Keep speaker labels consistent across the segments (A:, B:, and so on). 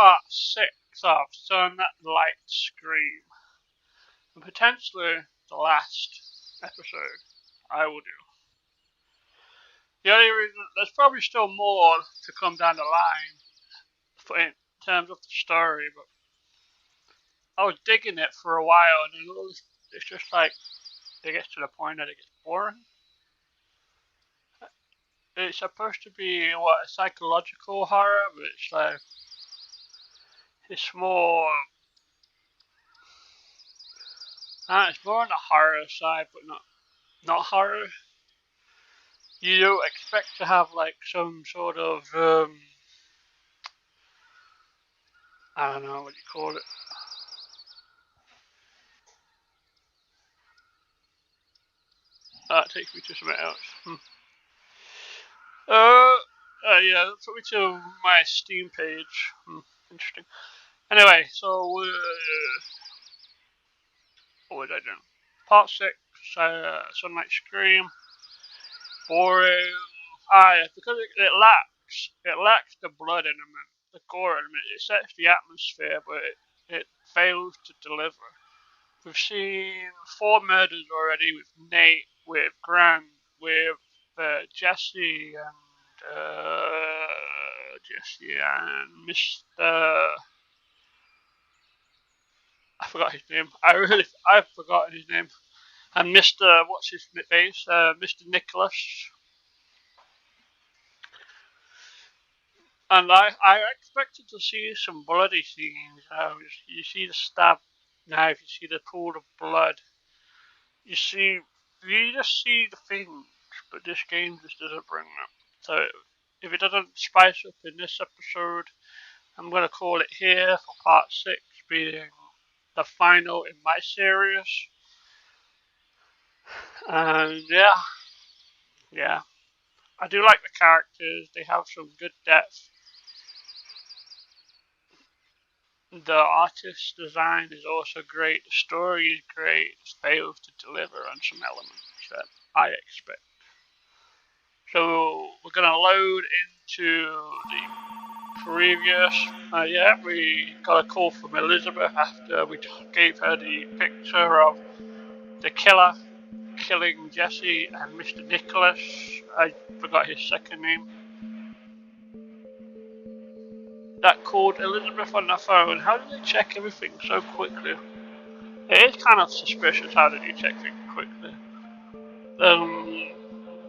A: part 6 of Sun Light Scream. And potentially the last episode I will do. The only reason, there's probably still more to come down the line in terms of the story, but I was digging it for a while, and it's just like, it gets to the point that it gets boring. It's supposed to be, a psychological horror, but it's like, it's more on the horror side, but not horror. You don't expect to have like some sort of I don't know what you call it. That takes me to something else. Yeah, that took me to my Steam page. Interesting. Anyway, so what was I doing? Part 6, Sunlight Scream. Boring. Because it lacks the blood element, the gore element. It sets the atmosphere, but it fails to deliver. We've seen 4 murders already with Nate, with Grant, with Jesse and Mr. I forgot his name. I've forgotten his name. And Mr. What's his face? Mr. Nicholas. And I expected to see some bloody scenes. You see the stab knife, you see the pool of blood. You just see the things, but this game just doesn't bring them. So if it doesn't spice up in this episode, I'm going to call it here for part 6 being the final in my series. And yeah. I do like the characters, they have some good depth. The artist's design is also great, the story is great, it fails to deliver on some elements that I expect. So we're going to load into the previous, we got a call from Elizabeth after we gave her the picture of the killer killing Jesse and Mr. Nicholas. I forgot his second name. That called Elizabeth on the phone. How did they check everything so quickly? It is kind of suspicious how did you check things quickly.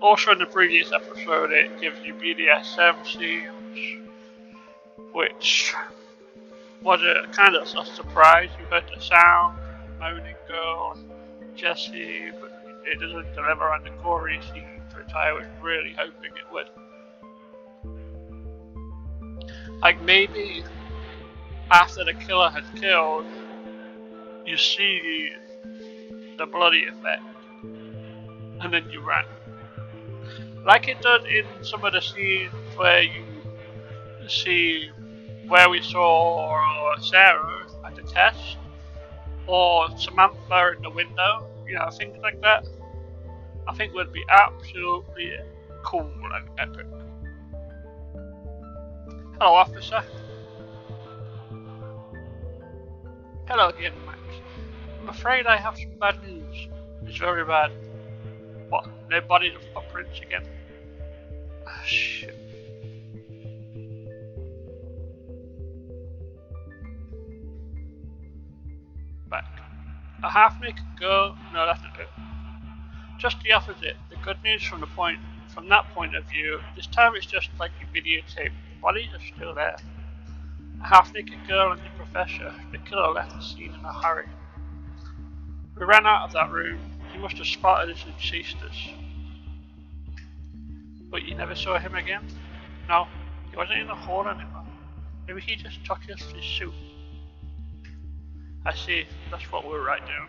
A: Also in the previous episode it gives you BDSM scenes, which was a kind of a surprise. You heard the sound, moaning girl, Jesse, but it doesn't deliver on the gory scenes, which I was really hoping it would. Like maybe after the killer had killed, you see the bloody effect, and then you ran. Like it did in some of the scenes where you see where we saw Sarah at the test, or Samantha in the window, things like that. I think would be absolutely cool and epic. Hello, officer. Hello again, Max. I'm afraid I have some bad news. It's very bad. What? No bodies or footprints again? Ah, shit. Back. A half-naked girl? No, that's not it. Just the opposite. The good news from that point of view, this time it's just like you videotape. The bodies are still there. A half-naked girl and the professor. The killer left the scene in a hurry. We ran out of that room. He must have spotted us and chased us. But you never saw him again? No, he wasn't in the hall anymore. Maybe he just took his suit. I see, that's what we'll write down.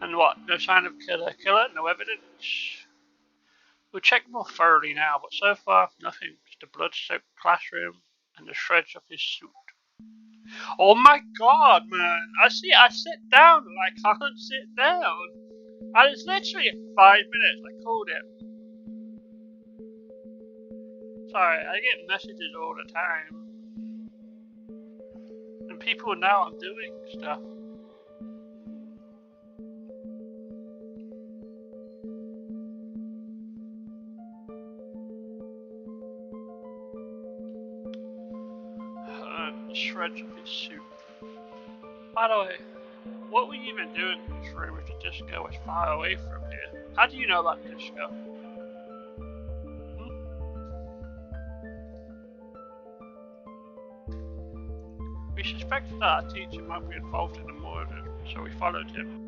A: And what? No sign of killer? No evidence? We'll check more thoroughly now, but so far, nothing. Just a blood-soaked classroom and the shreds of his suit. Oh my god, man! I sit down and I can't sit down. And it's literally 5 minutes, I called it. Sorry, I get messages all the time. And people now are doing stuff. Shreds of his suit. By the way, what were you even doing in this room if the disco was far away from here? How do you know about the disco? We suspected that our teacher might be involved in the murder, so we followed him.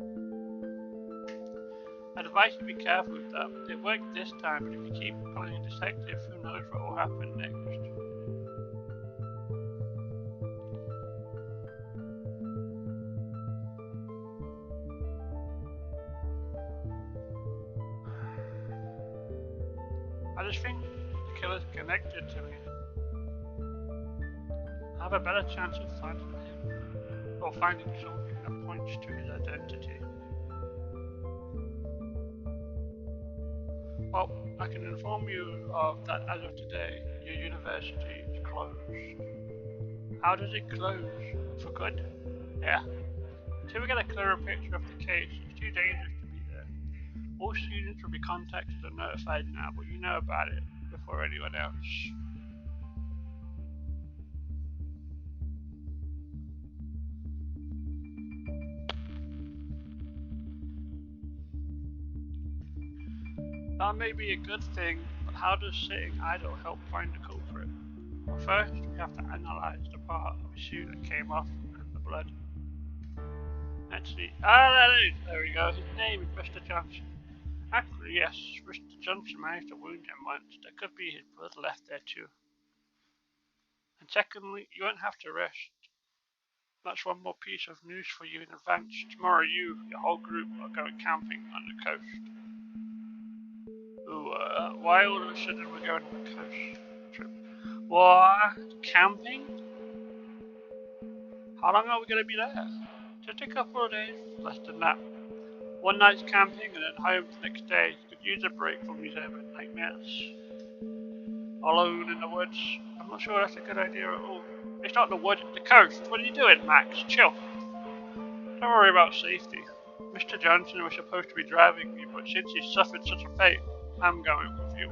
A: I'd advise you to be careful with that. It worked this time, but if you keep playing a detective, who knows what will happen next. I just think the killer's connected to me. I have a better chance of finding him, or finding something that points to his identity. Well, I can inform you of that as of today, your university is closed. How does it close? For good? Yeah. Until we get a clearer picture of the case, it's too dangerous to be there. All students will be contacted and notified now, but you know about it before anyone else. That may be a good thing, but how does sitting idle help find the culprit? Well, first, we have to analyze the part of the shoe that came off and the blood. Let's see. There we go. His name is Mr. Johnson. Actually, yes, Mr. Johnson managed to wound him once. There could be his blood left there too. And secondly, you won't have to rest. That's one more piece of news for you in advance. Tomorrow your whole group, are going camping on the coast. Ooh, why all of a sudden we're going on a coast trip? What? Camping? How long are we going to be there? Just a couple of days, less than that. One night's camping and then home the next day. You could use a break from these urban nightmares. Alone in the woods? I'm not sure that's a good idea at all. It's not the woods, it's the coast. What are you doing, Max? Chill. Don't worry about safety. Mr. Johnson was supposed to be driving me, but since he suffered such a fate, I'm going with you.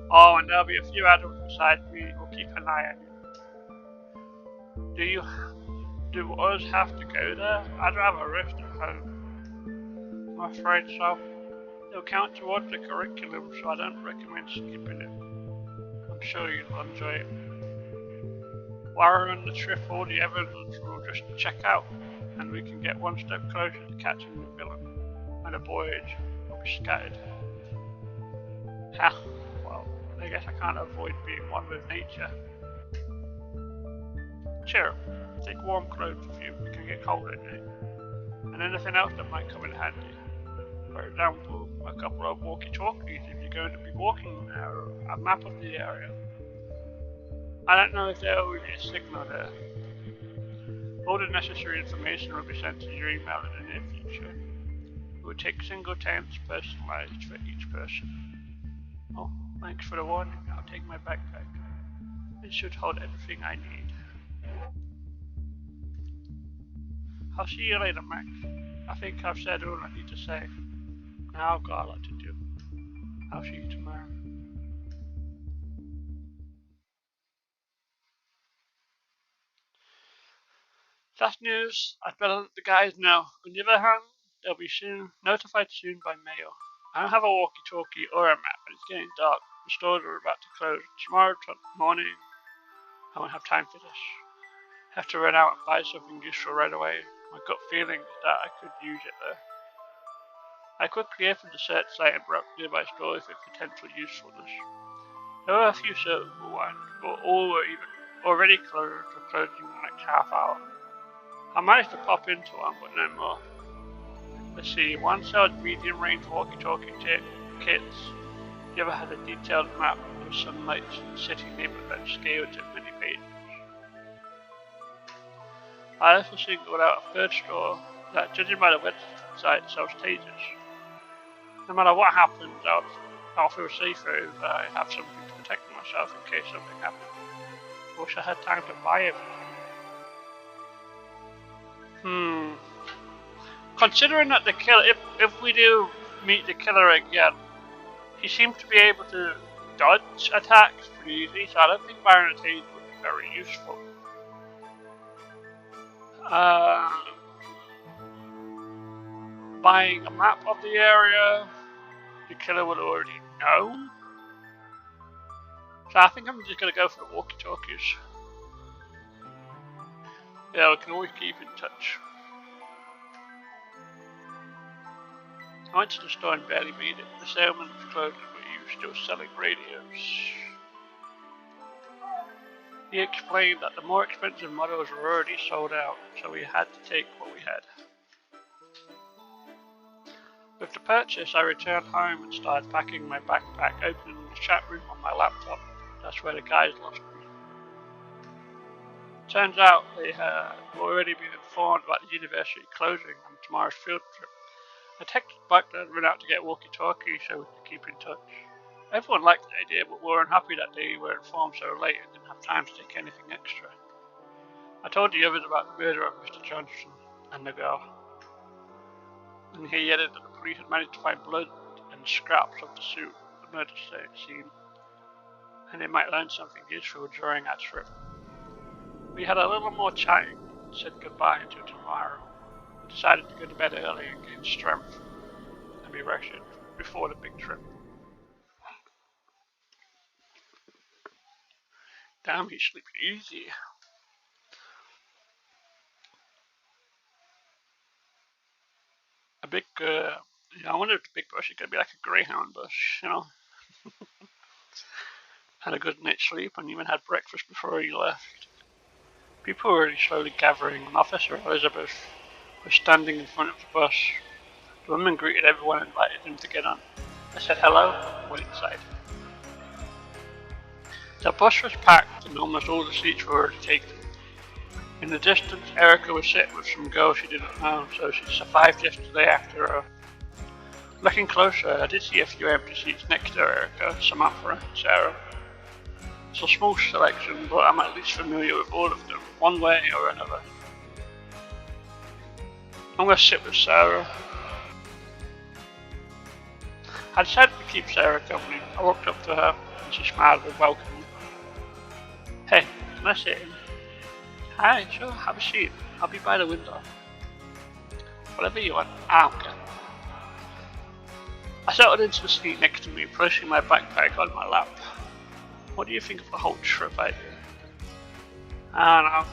A: Oh, and there'll be a few adults beside me who'll keep an eye on you. Do us have to go there? I'd rather rest at home. I'm afraid so. It'll count towards the curriculum, so I don't recommend skipping it. I'm sure you'll enjoy it. While we're on the trip, all the evidence we'll just check out, and we can get one step closer to catching the villain, and the boys will be scattered. Ha! Well, I guess I can't avoid being one with nature. Cheer up. Take warm clothes with you, it can get cold at night. And anything else that might come in handy. For example, a couple of walkie-talkies if you're going to be walking there, or a map of the area. I don't know if there will be a signal there. All the necessary information will be sent to your email in the near future. We will take single temps personalized for each person. Oh, thanks for the warning. I'll take my backpack. It should hold everything I need. I'll see you later, Max. I think I've said all I need to say. Now I've got a lot to do. I'll see you tomorrow. That's news. I'd better let the guys know. On the other hand, they'll be notified soon by mail. I don't have a walkie-talkie or a map, and it's getting dark. The stores are about to close. Tomorrow morning, I won't have time for this. I have to run out and buy something useful right away. My gut feeling is that I could use it there. I quickly opened the search site and brought up nearby stores with potential usefulness. There were a few suitable ones, but all were either already closed or closing in the next half hour. I managed to pop into one, but no more. Let's see, one sold medium-range walkie-talkie kits, the other had a detailed map of Sunlight's city neighborhood scaled to many pages. I also singled out a third store that, judging by the website, sells tasers. No matter what happens, I'll feel safer if I have something to protect myself in case something happens. Wish I had time to buy it. Considering that the killer, if we do meet the killer again, he seems to be able to dodge attacks pretty easily, so I don't think buying a taser would be very useful. Buying a map of the area, the killer would already know. So I think I'm just gonna go for the walkie-talkies. Yeah, we can always keep in touch. I went to the store and barely made it. The salesman was closed, but he was still selling radios. He explained that the more expensive models were already sold out, so we had to take what we had. With the purchase, I returned home and started packing my backpack, opening the chat room on my laptop. That's where the guys lost me. Turns out they had already been informed about the university closing and tomorrow's field trip. I texted back and ran out to get walkie-talkie so we could keep in touch. Everyone liked the idea, but were unhappy that they were informed so late and didn't have time to take anything extra. I told the others about the murder of Mr. Johnson and the girl, and he added that the police had managed to find blood and scraps of the suit at the murder scene, and they might learn something useful during our trip. We had a little more chatting and said goodbye until tomorrow. We decided to go to bed early and gain strength and be rested before the big trip. Damn, he's sleeping easy. A big, I wonder if the big bus is going to be like a Greyhound bus, Had a good night's sleep and even had breakfast before he left. People were really slowly gathering, and Officer Elizabeth was standing in front of the bus. The woman greeted everyone and invited them to get on. I said hello and went inside. The bus was packed and almost all the seats were already taken. In the distance, Erica was sitting with some girl she didn't know, so she survived yesterday after her. Looking closer, I did see a few empty seats next to Erica, Samantha and Sarah. It's a small selection, but I'm at least familiar with all of them, one way or another. I'm going to sit with Sarah. I decided to keep Sarah company. I walked up to her and she smiled with welcome. Hey, can I sit in? Hi, sure, have a seat. I'll be by the window. Whatever you want, I don't care. I settled into the seat next to me, placing my backpack on my lap. What do you think of the whole trip idea? I don't know.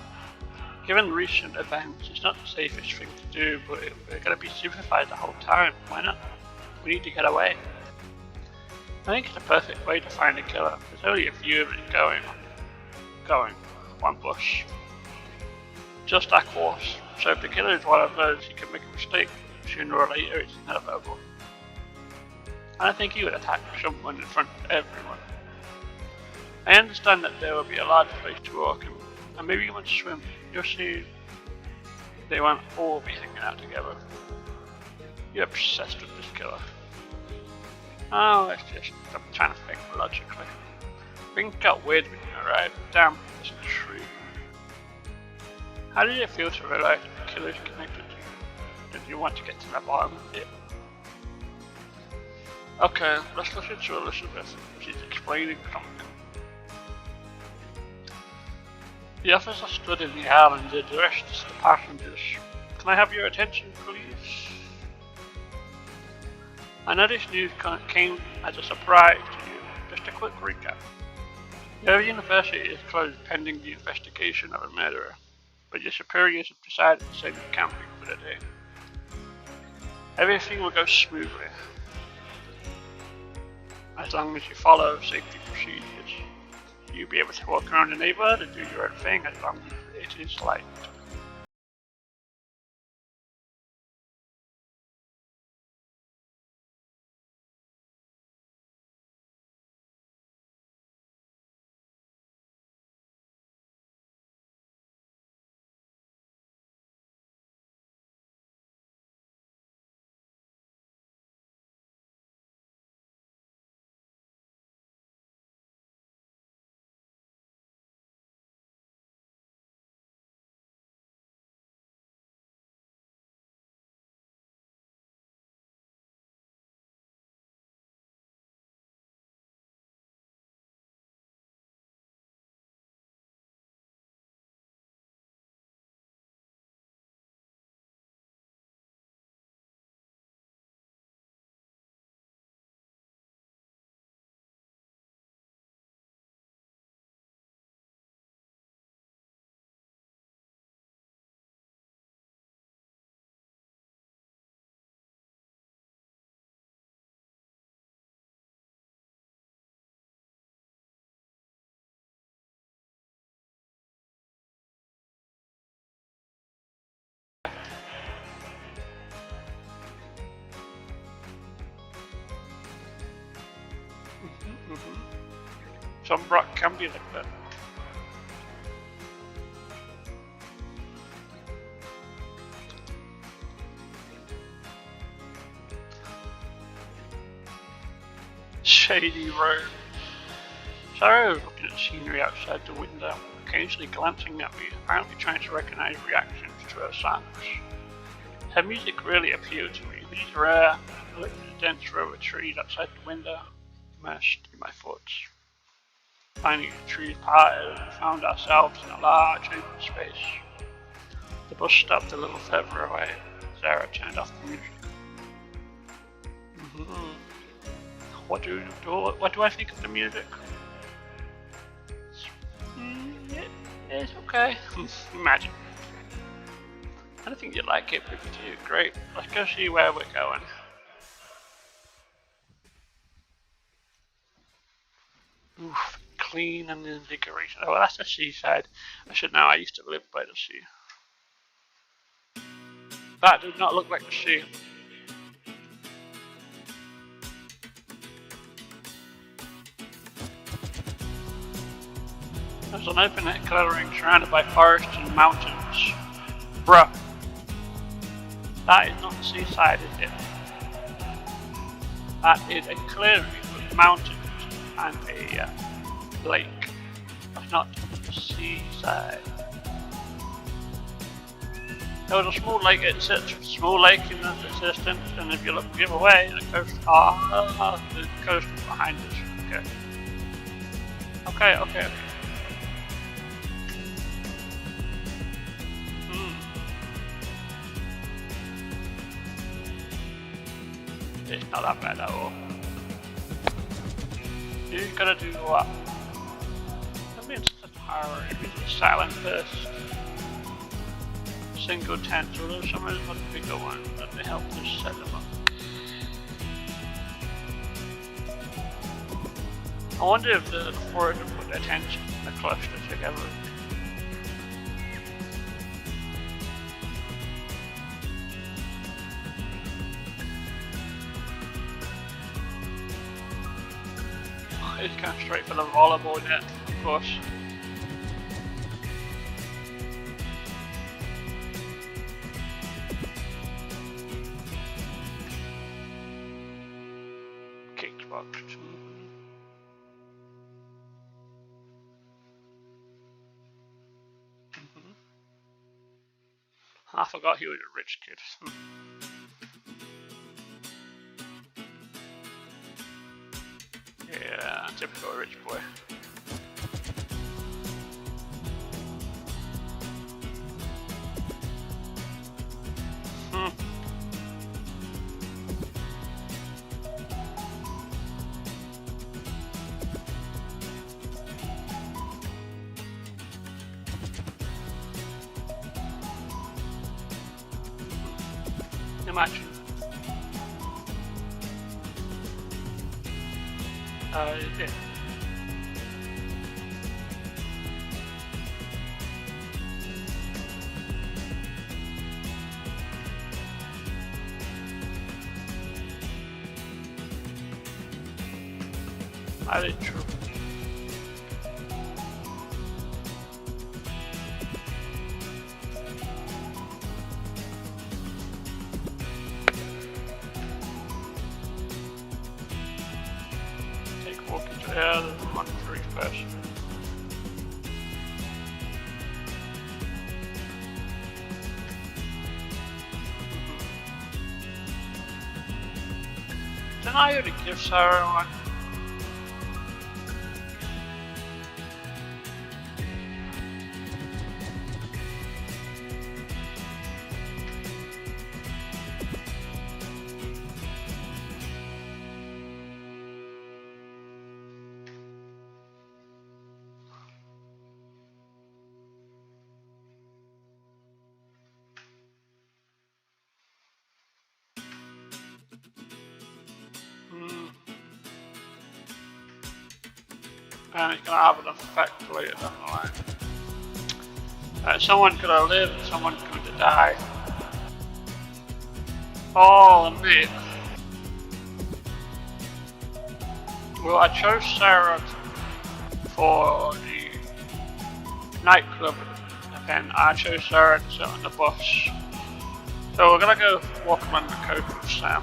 A: Given recent events, it's not the safest thing to do, but we're going to be supervised the whole time. Why not? We need to get away. I think it's a perfect way to find a killer. There's only a few of it going. One bus. Just our course. So if the killer is one of those, he can make a mistake. Sooner or later, it's inevitable. And I think he would attack someone in front of everyone. I understand that there will be a large place to walk and maybe even swim. You'll see they won't all be hanging out together. You're obsessed with this killer. Oh, I'm trying to think logically. Things got weird when you arrived. Damn, it's a tree. How did it feel to realize that the killer is connected to you? Did you want to get to the bottom of it? Okay, let's listen to Elizabeth. She's explaining something. The officer stood in the aisle and addressed the passengers. Can I have your attention, please? I know this news came as a surprise to you. Just a quick recap. Your university is closed pending the investigation of a murderer, but your superiors have decided to send you camping for the day. Everything will go smoothly, as long as you follow safety procedures. You'll be able to walk around the neighborhood and do your own thing as long as it is light. Some rock can be like that. Shady road. Sarah was looking at the scenery outside the window, occasionally glancing at me, apparently trying to recognize reactions to her songs. Her music really appealed to me. These rare, I looked at the dense row of trees outside the window, immersed in my thoughts. Finally, the trees parted and we found ourselves in a large open space. The bus stopped a little further away. Sarah turned off the music. What do I think of the music? It's okay. Imagine. I don't think you'd like it, but if you do, great. Let's go see where we're going. Oof, clean and invigorating. Oh, that's the seaside. I should know, I used to live by the sea. That did not look like the sea. There's an open-air clearing surrounded by forests and mountains. Bruh. That is not the seaside, is it? That is a clearing with mountains and a lake. That's not the seaside. There was a small lake in the distance, and if you look the other way, the coast is behind us. Okay. It's not that bad at all. You gotta do what? I'm being such a hurry. It's silent first. Single tents, although some of them are the bigger ones, and they help us set them up. I wonder if the forward would put their tents in a cluster together. It's going straight for the volleyball net, of course. Kickbox. I forgot he was a rich kid. Yeah, typical rich boy. Imagine. Yeah. That is true. Take a walk into there, there's one for each person. Didn't I already give Sarah one? And it's going to have an effect later down the line. Someone could have lived, someone could have died. Oh, me. Well, I chose Sarah for the nightclub event. I chose Sarah to sit on the bus. So we're gonna go walk around the coast with Sam.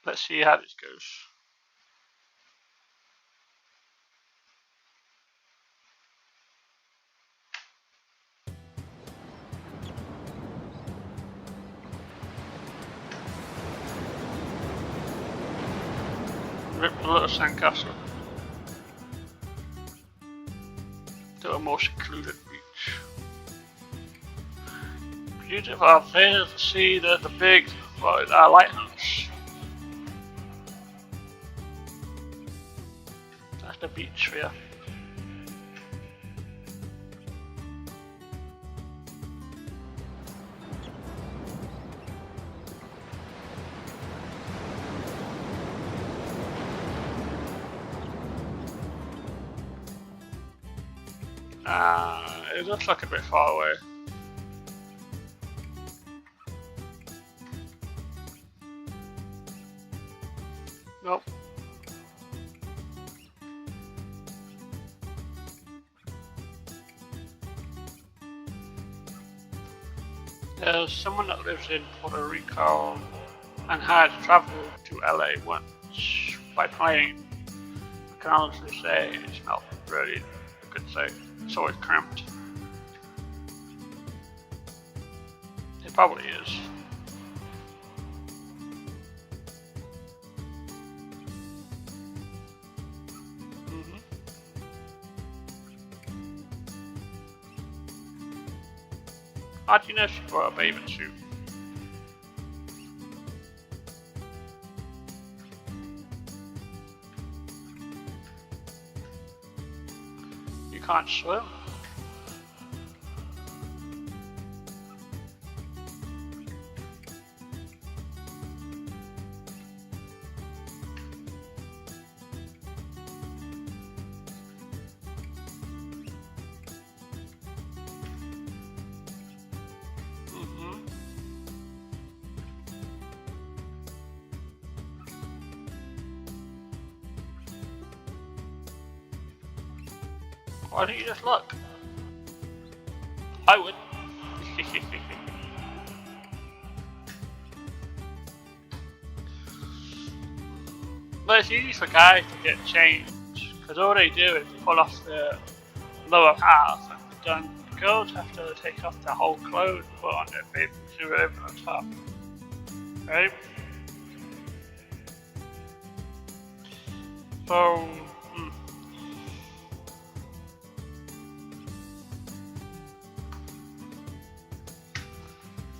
A: Let's see how this goes. Rip the little sandcastle to a more secluded beach. Beautiful there to see the big lighthouse. That's the beach here. It looks like a bit far away. Nope. There's someone that lives in Puerto Rico and has traveled to LA once by plane. I can honestly say it's not really a good say. It's always cramped. It probably is. How do you know she brought a bathing suit? You can't swim. Why don't you just look? I would. But it's easy for guys to get changed, because all they do is pull off the lower half and they're done. Girls have to take off their whole clothes and put on their bathing suit over the top. Right? So,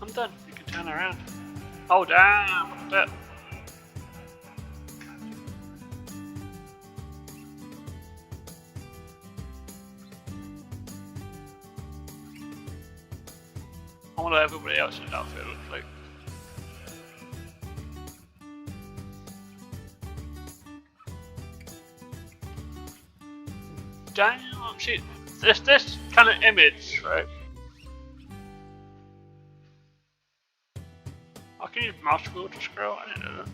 A: I'm done. You can turn around. Oh damn, look at that. I wonder what everybody else's outfit looks like. Damn, see, this kind of image, right? I can use mouse wheel to scroll, I didn't know that.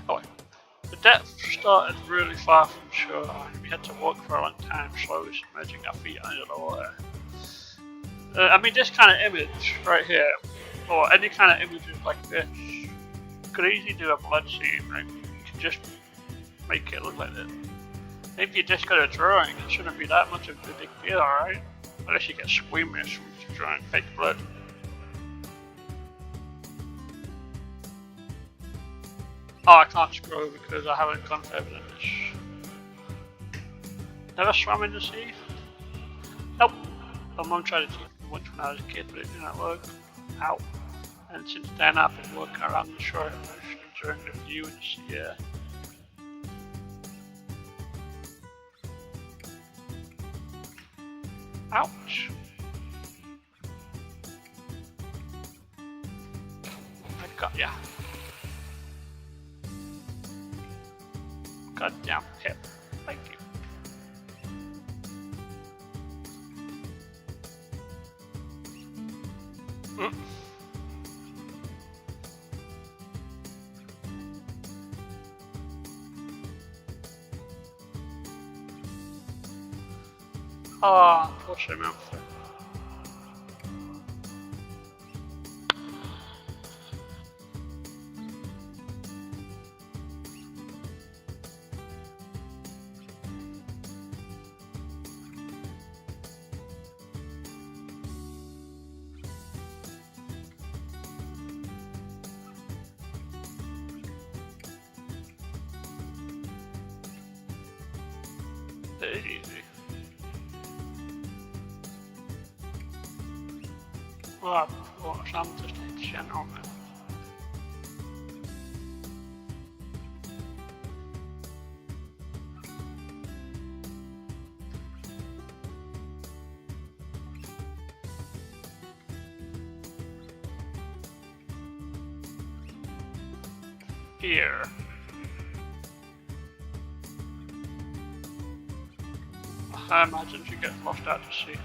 A: Oh wait. The depth started really far from shore, and we had to walk for a long time, slowly submerging our feet under the water. I mean, this kind of image right here, or any kind of images like this, could easily do a blood scene, right? You can just make it look like this. If you just got a drawing, it shouldn't be that much of a big deal, right? Unless you get squeamish from drawing fake blood. Oh, I can't scroll because I haven't gone further than this. Never swam in the sea? Nope. My mum tried to teach me once when I was a kid, but it didn't work. Ow. And since then I've been walking around the shore and enjoying the view and the sea air. Ouch. I got ya. God damn. Mm. Ah, poor Samantha. That is easy. Ah, poor Samantha's a gentleman. Here. I imagine she gets lost out to sea.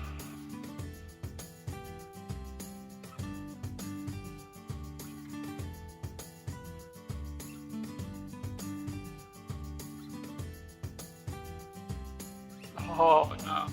A: Oh no.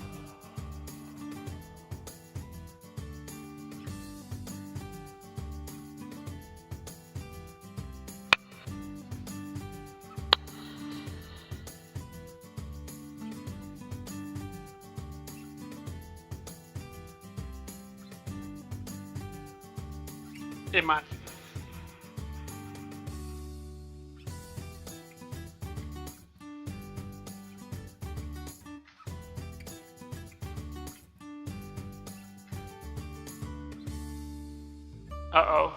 A: Imagine. Uh-oh.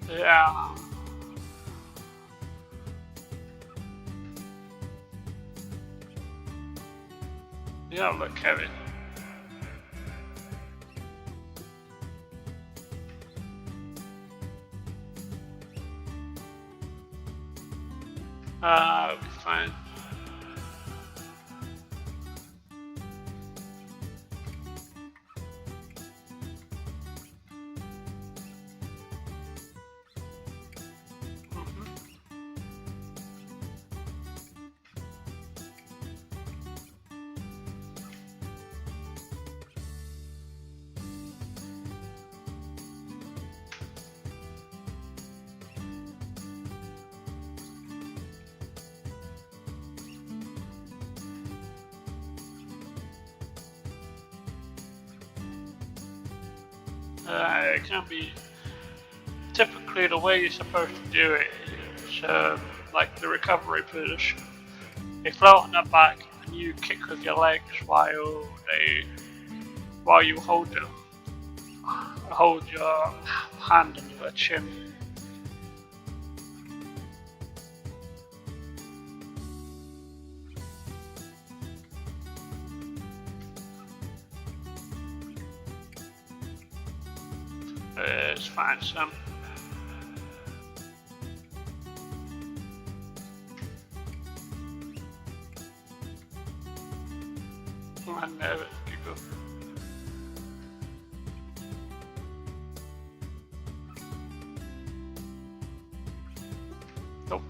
A: Yeah. Yeah, look, Kevin. It'll be fine. It can be typically the way you're supposed to do it is like the recovery position. They float on their back and you kick with your legs while you hold them. Hold your hand on your chin. It's fine, Sam. I know it, people. Nope.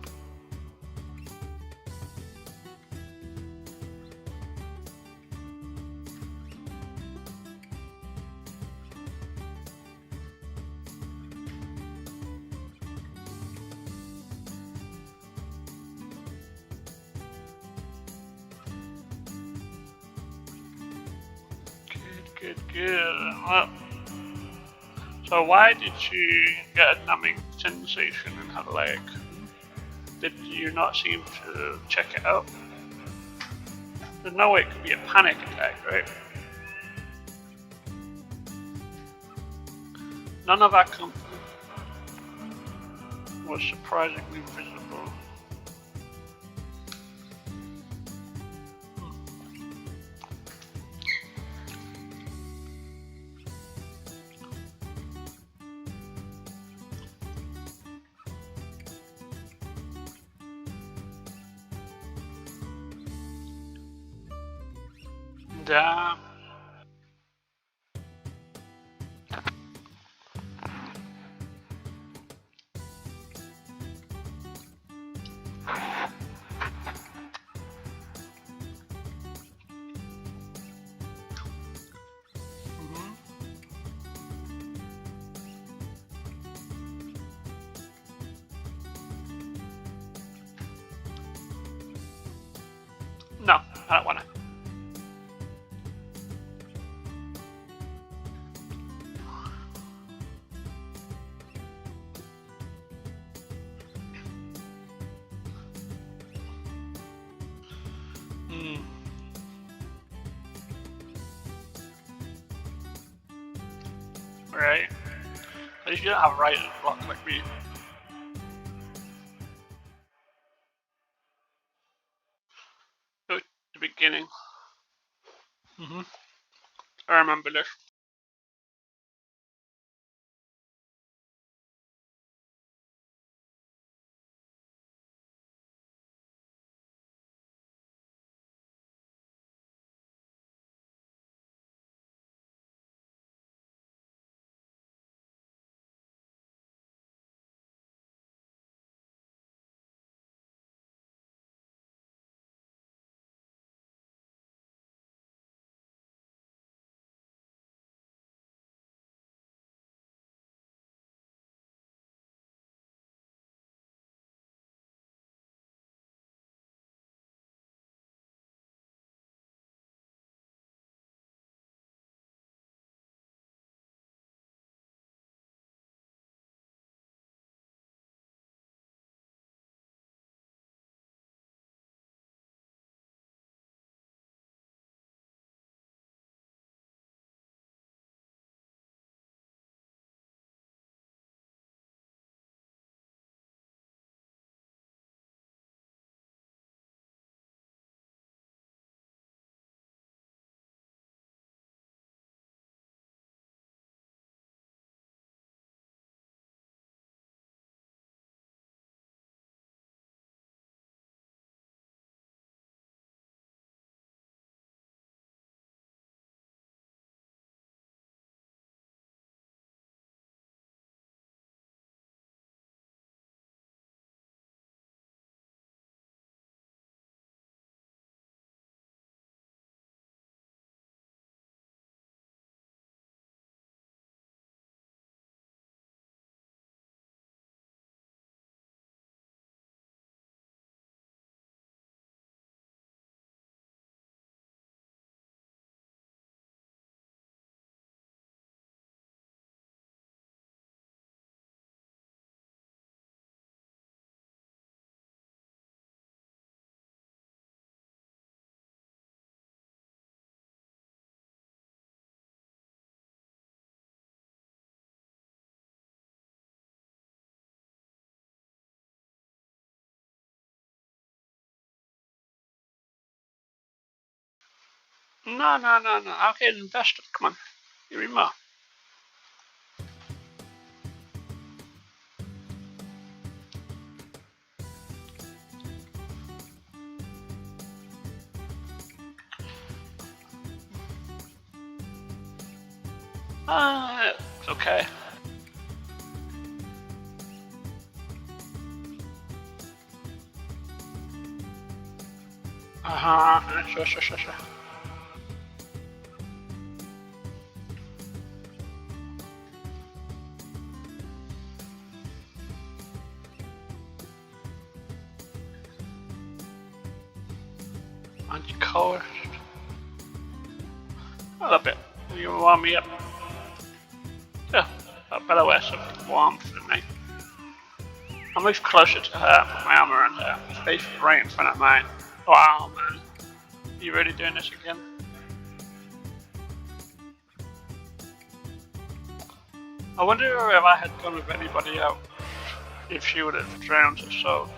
A: Good. Well, so why did she get a numbing sensation in her leg? Did you not seem to check it out? There's no way it could be a panic attack, right? None of our company was surprisingly visible. Damn. No, I don't want to. Right. At least you don't have writer's block like me. Go to the beginning. I remember this. No. I'll get invested. Come on. You read more. It's okay. Sure. Anti-coerced. A little bit. You warm me up. Yeah, I better wear something warm for the night. I'll move closer to her, put my arm around her, face right in front of mine. Wow, man. Are you really doing this again? I wonder if I had gone with anybody else, if she would have drowned her soul.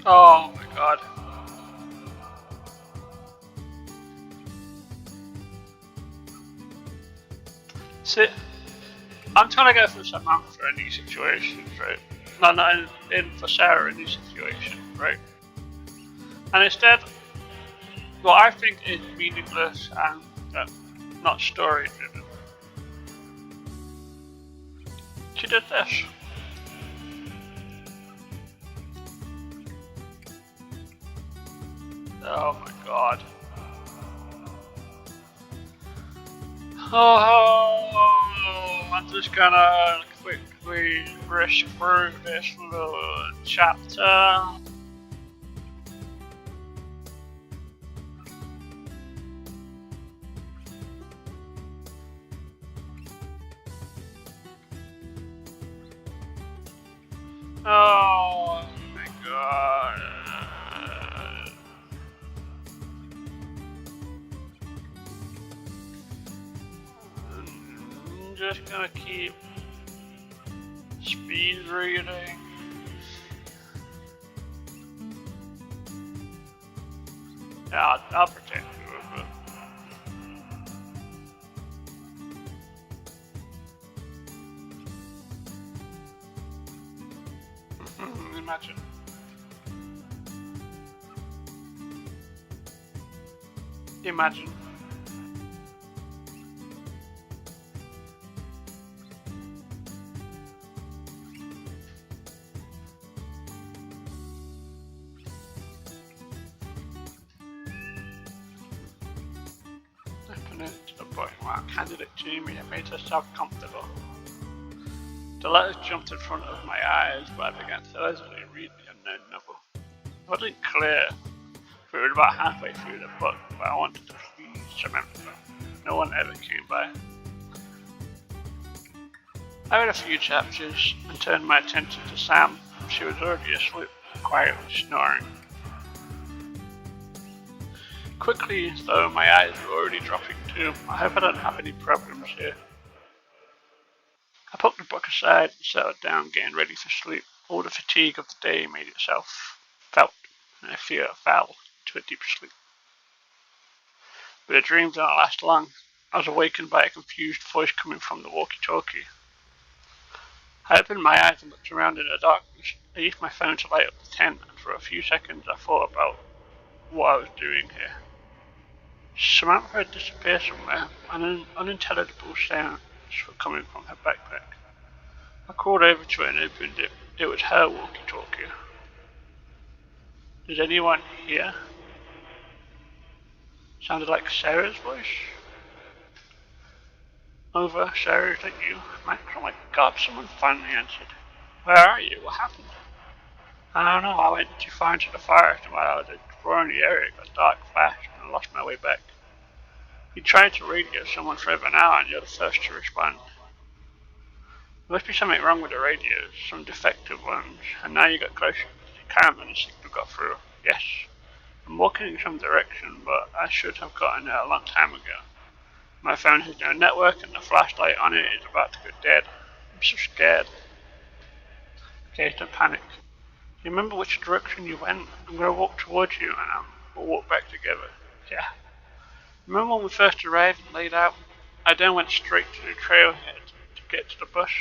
A: Oh my god. See, I'm trying to go for Samantha in these situations, right? No, not in for Sarah in these situations, right? And instead, what I think is meaningless and not story driven, she did this. Oh my god. Oh, I'm just gonna quickly rush through this little chapter. Oh my god. I'm just gonna keep speed reading. Yeah, I'll protect you a bit. Imagine. Imagine. Open it to the book. Mark handed it to me and made herself comfortable. The letters jumped in front of my eyes, but I began to lazily read the unknown novel. It wasn't clear. We were about halfway through the book, but I wanted to please Samantha. No one ever came by. I read a few chapters and turned my attention to Sam. She was already asleep, quietly snoring. Quickly, though, my eyes were already dropping too. I hope I don't have any problems here. I put the book aside and settled down, getting ready for sleep. All the fatigue of the day made itself felt, and I fear I fell into a deep sleep. But the dream did not last long. I was awakened by a confused voice coming from the walkie-talkie. I opened my eyes and looked around in the darkness. I used my phone to light up the tent, and for a few seconds I thought about what I was doing here. Samantha had disappeared somewhere, and unintelligible sounds were coming from her backpack. I crawled over to it and opened it. It was her walkie-talkie. Is anyone here? Sounded like Sarah's voice. Over, Sarah, is that you? Oh my god, someone finally answered. Where are you? What happened? I don't know, I went too far into the forest, and while I was exploring the area, it got dark fast, and I lost my way back. You tried to radio someone for over an hour, and you're the first to respond. There must be something wrong with the radios, some defective ones, and now you got closer to the camp and the signal got through. Yes. I'm walking in some direction, but I should have gotten there a long time ago. My phone has no network and the flashlight on it is about to go dead. I'm so scared. Okay, don't panic. You remember which direction you went? I'm going to walk towards you and we'll walk back together. Yeah. Remember when we first arrived and laid out? I then went straight to the trailhead to get to the bus.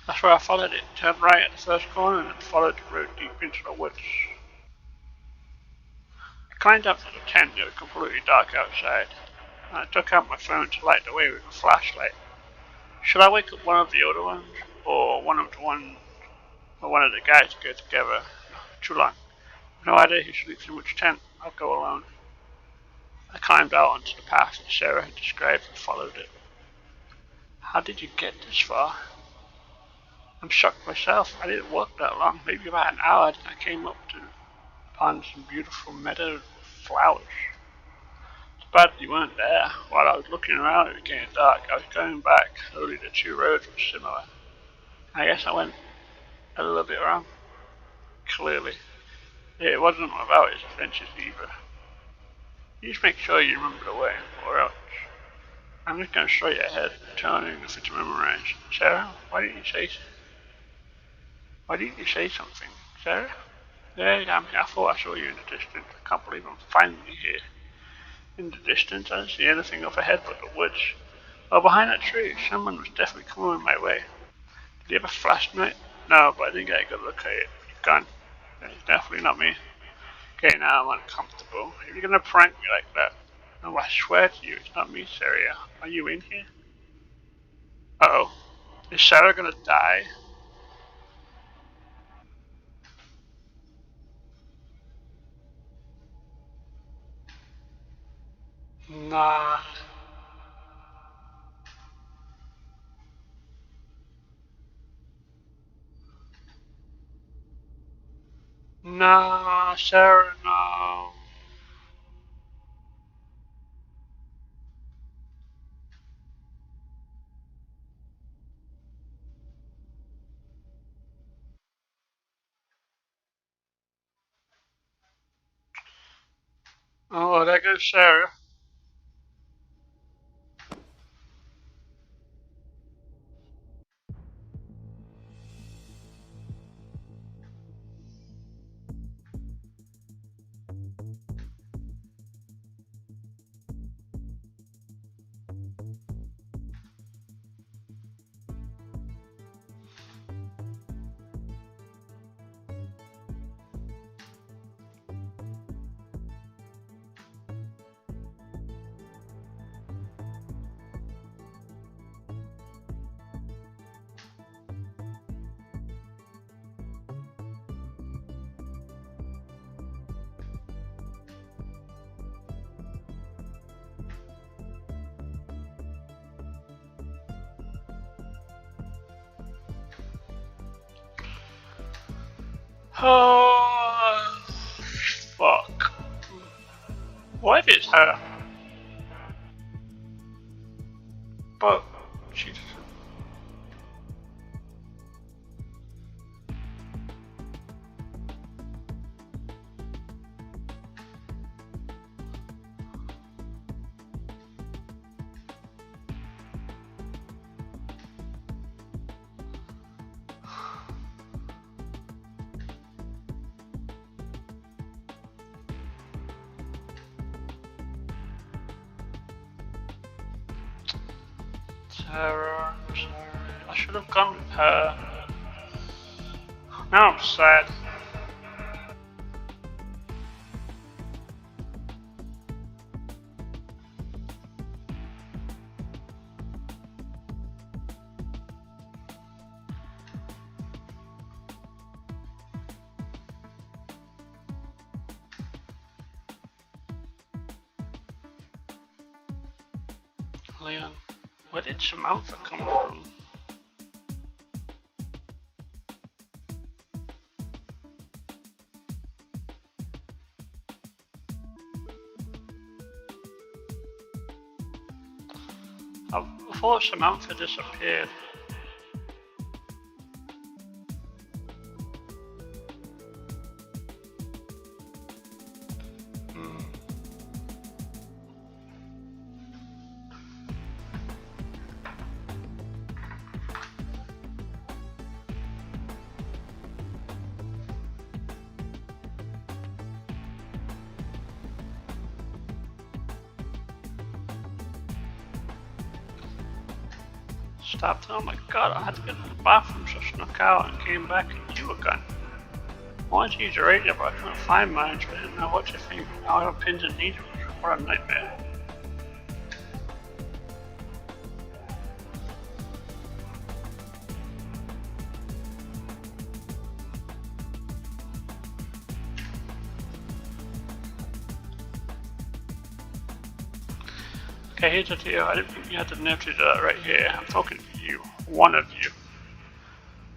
A: That's where I followed it, turned right at the first corner and followed the road deep into the woods. I climbed up to the tent. It was completely dark outside, and I took out my phone to light the way with a flashlight. Should I wake up one of the older ones, or one of the guys to go together? Too long. No idea who sleeps in which tent. I'll go alone. I climbed out onto the path that Sarah had described and followed it. How did you get this far? I'm shocked myself. I didn't walk that long, maybe about an hour, and I came up to upon some beautiful meadow with flowers. It's bad you weren't there. While I was looking around, it was getting dark. I was going back. Only the two roads were similar. I guess I went a little bit wrong. Clearly. It wasn't without its adventures either. You just make sure you remember the way, or else. I'm just going straight ahead, turning nothing to memorize. Sarah, why didn't you say something? Sarah? Yeah, I thought I saw you in the distance. I can't believe I'm finally here. In the distance, I don't see anything up ahead but the woods. Oh, behind that tree, someone was definitely coming my way. Did you have a flashlight? No, but I didn't get a good look at it. Gun. It's definitely not me. Okay, now I'm uncomfortable. If you're gonna prank me like that, no, I swear to you, it's not me, Sarah. Are you in here? Uh-oh. Is Sarah gonna die? Nah. Nah, Sarah, no. Oh, there goes Sarah. Oh, fuck. What if it's her? But she's... Sarah, I'm sorry. I should have gone with her. Now I'm sad. Leon, where did Samantha come from? I thought Samantha disappeared. Stopped. Oh my god, I had to get to the bathroom, so I snuck out and came back and you were gone. I wanted to use your radio, but I couldn't find mine, so I didn't know what to think. Now I have pins and needles. What a nightmare. Okay, here's the deal. I didn't think you had the nerve to do that right here. I'm talking to you. One of you.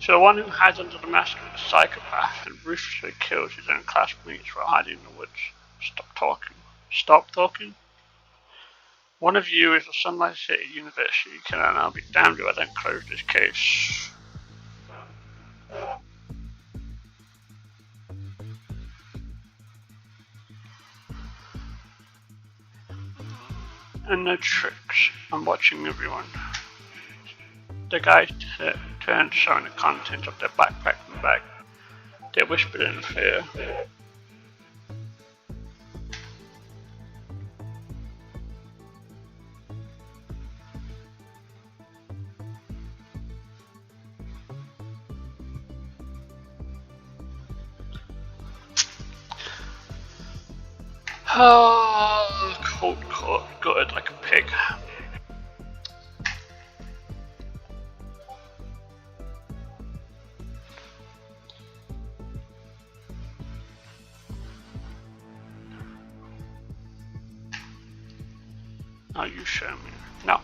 A: So the one who hides under the mask of a psychopath and ruthlessly kills his own classmates while hiding in the woods. Stop talking. Stop talking? One of you is the Sunlight City University, and I'll be damned if I don't close this case. And no tricks. I'm watching everyone. The guys turned, showing the contents of their backpack and bag. They whispered in fear. Oh, cold cut, gutted like a pig. Now you show me. No.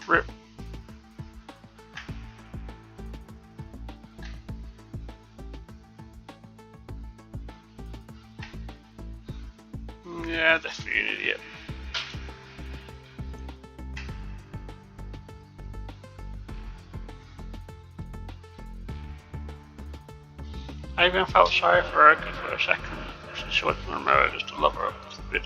A: Rip. Yeah, definitely an idiot. I even felt sorry for her for a second. She went to the mirror just to love her up a bit.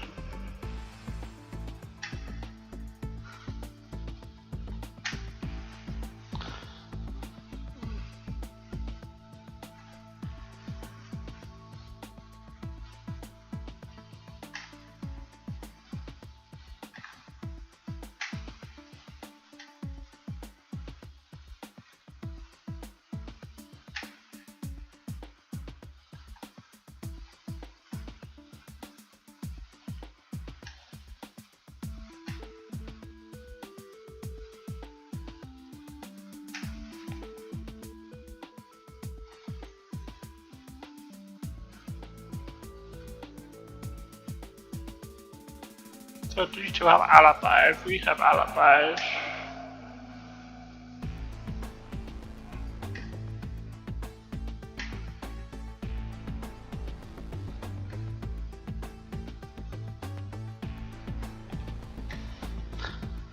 A: So do you two have alibis? We have alibis.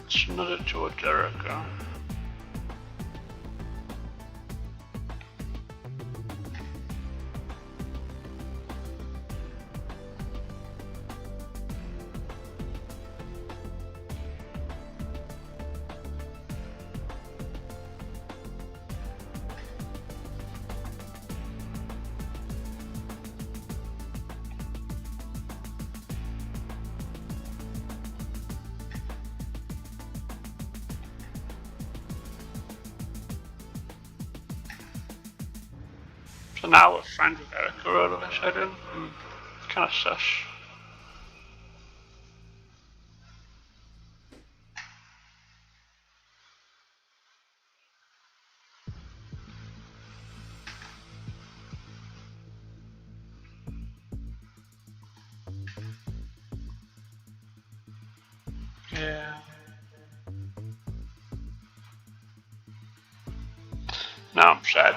A: It's another to Jericho. So now we're friends with Erica all of a sudden. It's kind of sus. Yeah. Now I'm sad.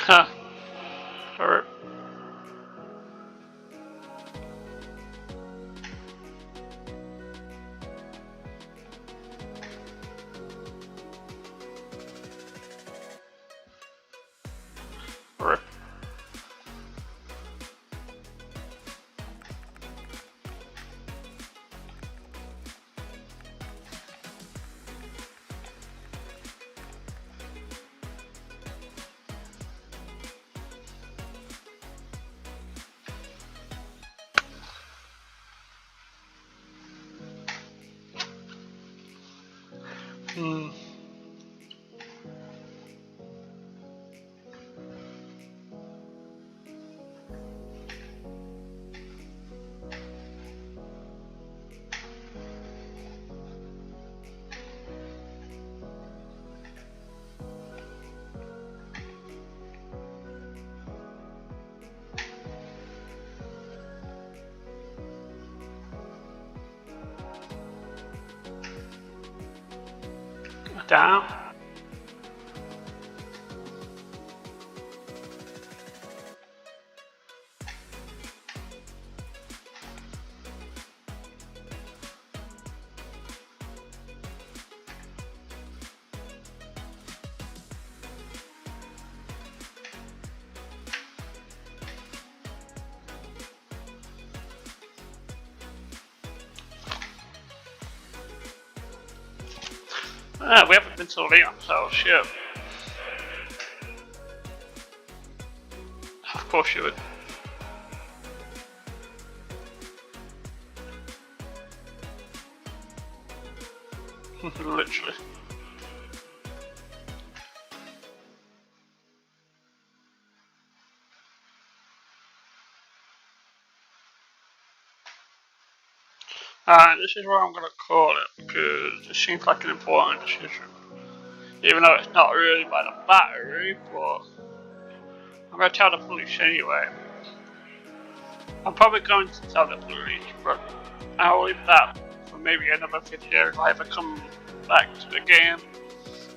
A: Huh. Hurt. Rip. Hmm. Down. Ah, we haven't been to Leon, so shit. Of course you would. Literally. And this is what I'm going to call it, because it seems like an important decision. Even though it's not really by the battery, but I'm going to tell the police anyway. I'm probably going to tell the police, but I'll leave that for maybe another video if I ever come back to the game.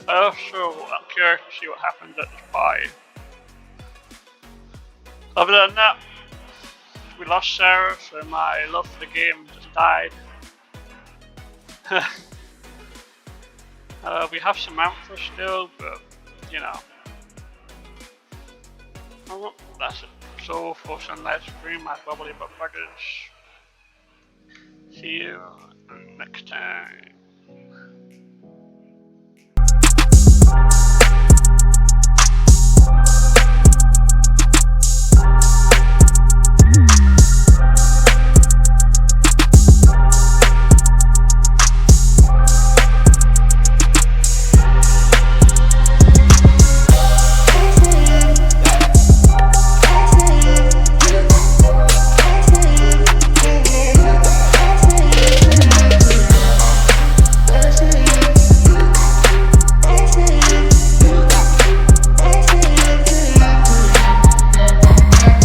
A: I also am curious to see what happens at this party. Other than that, we lost Sarah, so my love for the game just died. We have Samantha still, but you know. Oh, that's it. So for some live stream, my bubbly butt buggers. See you next time.